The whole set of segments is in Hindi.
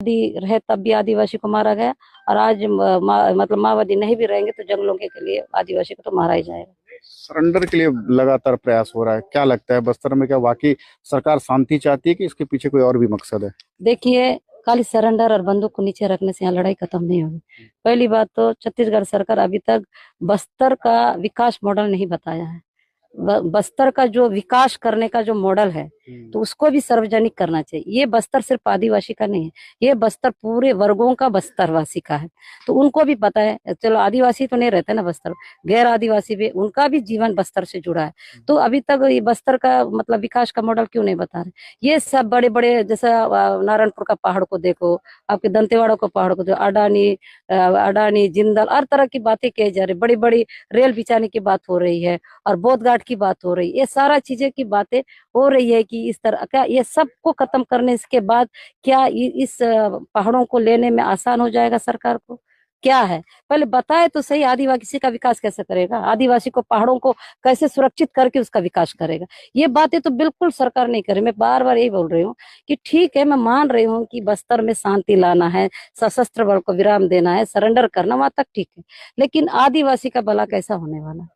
माओवादी रहे तब भी आदिवासी को मारा गया, और आज मतलब माओवादी नहीं भी रहेंगे तो जंगलों के लिए आदिवासी को तो मारा ही जाएगा। सरेंडर के लिए लगातार प्रयास हो रहा है, क्या लगता है बस्तर में क्या वाकई सरकार शांति चाहती है कि इसके पीछे कोई और भी मकसद है? देखिए, खाली सरेंडर और बंदूक को नीचे रखने से यहाँ लड़ाई खत्म नहीं होगी। पहली बात तो छत्तीसगढ़ सरकार अभी तक बस्तर का विकास मॉडल नहीं बताया है। बस्तर का जो विकास करने का जो मॉडल है तो उसको भी सार्वजनिक करना चाहिए। ये बस्तर सिर्फ आदिवासी का नहीं है, ये बस्तर पूरे वर्गों का बस्तरवासी का है। तो उनको भी पता है, चलो आदिवासी तो नहीं रहते ना बस्तर, गैर आदिवासी भी, उनका भी जीवन बस्तर से जुड़ा है। तो अभी तक ये बस्तर का मतलब विकास का मॉडल क्यों नहीं बता रहे? ये सब बड़े बड़े, जैसे नारायणपुर का पहाड़ को देखो, आपके दंतेवाड़ा को पहाड़ को देखो, अडानी जिंदल हर तरह की बातें कही जा रही, बड़ी बड़ी रेल बिछाने की बात हो रही है और बोध घाट की बात हो रही है। ये सारा चीजें की बातें हो रही है कि इस तरह क्या ये सबको खत्म करने के बाद क्या इस पहाड़ों को लेने में आसान हो जाएगा सरकार को? क्या है, पहले बताए तो सही। आदिवासी का विकास कैसे करेगा? आदिवासी को पहाड़ों को कैसे सुरक्षित करके उसका विकास करेगा? ये बातें तो बिल्कुल सरकार नहीं करे। मैं बार बार यही बोल रही हूँ कि ठीक है, मैं मान रही हूँ कि बस्तर में शांति लाना है, सशस्त्र बल को विराम देना है, सरेंडर करना, वहां तक ठीक है, लेकिन आदिवासी का भला कैसा होने वाला है?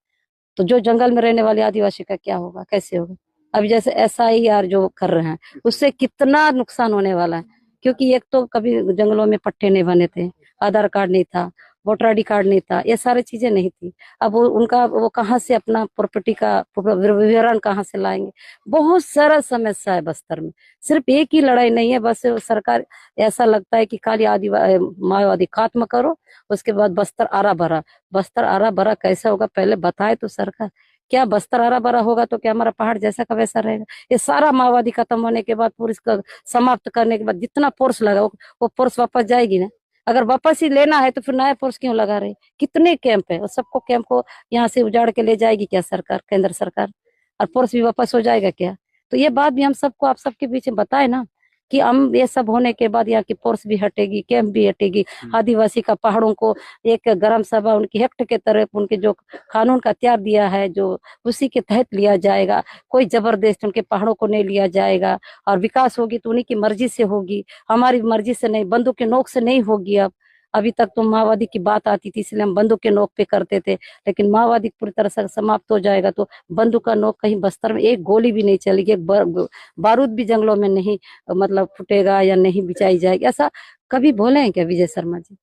तो जो जंगल में रहने वाले आदिवासी का क्या होगा, कैसे होगा? अब जैसे SIR जो कर रहे हैं उससे कितना नुकसान होने वाला है, क्योंकि एक तो कभी जंगलों में पट्टे नहीं बने थे, आधार कार्ड नहीं था, वोटर ID कार्ड नहीं था, ये सारी चीजें नहीं थी। अब वो कहाँ से अपना प्रॉपर्टी का विवरण कहाँ से लाएंगे? बहुत सारा समस्या है बस्तर में। सिर्फ एक ही लड़ाई नहीं है, बस सरकार ऐसा लगता है कि खाली माओवादी खात्मा करो, उसके बाद बस्तर आरा भरा। बस्तर आरा भरा कैसा होगा पहले बताए तो सरकार। क्या बस्तर हरा भरा होगा तो क्या हमारा पहाड़ जैसा का वैसा रहेगा? ये सारा माओवादी खत्म होने के बाद, पुलिस का समाप्त करने के बाद जितना फोर्स लगा वो फोर्स वापस जाएगी ना? अगर वापस ही लेना है तो फिर नया फोर्स क्यों लगा रहे? कितने कैंप है, और सबको कैंप को यहाँ से उजाड़ के ले जाएगी क्या सरकार, केंद्र सरकार? और फोर्स भी वापस हो जाएगा क्या? तो ये बात भी हम सबको, आप सबके बीच में बताए ना कि हम ये सब होने के बाद यहाँ की फोर्स भी हटेगी, कैंप भी हटेगी। आदिवासी का पहाड़ों को एक ग्राम सभा उनकी हेक्ट के तरफ उनके जो कानून का तैयार दिया है जो उसी के तहत लिया जाएगा। कोई जबरदस्त उनके पहाड़ों को नहीं लिया जाएगा, और विकास होगी तो उन्हीं की मर्जी से होगी, हमारी मर्जी से नहीं, बंदूक के नोक से नहीं होगी। अब अभी तक तो माओवादी की बात आती थी इसलिए हम बंदूक के नोक पे करते थे, लेकिन माओवादी पूरी तरह से समाप्त हो जाएगा तो बंदूक का नोक कहीं बस्तर में एक गोली भी नहीं चलेगी, एक बारूद भी जंगलों में नहीं मतलब फूटेगा या नहीं बिछाई जाएगी। ऐसा कभी बोले हैं क्या विजय शर्मा जी?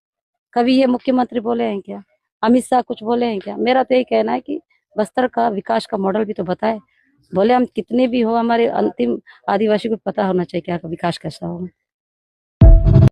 कभी ये मुख्यमंत्री बोले हैं क्या? अमित शाह कुछ बोले हैं क्या? मेरा तो यही कहना है कि बस्तर का विकास का मॉडल भी तो बताए। बोले हम कितने भी हो, हमारे अंतिम आदिवासी को पता होना चाहिए क्या विकास कैसा होगा।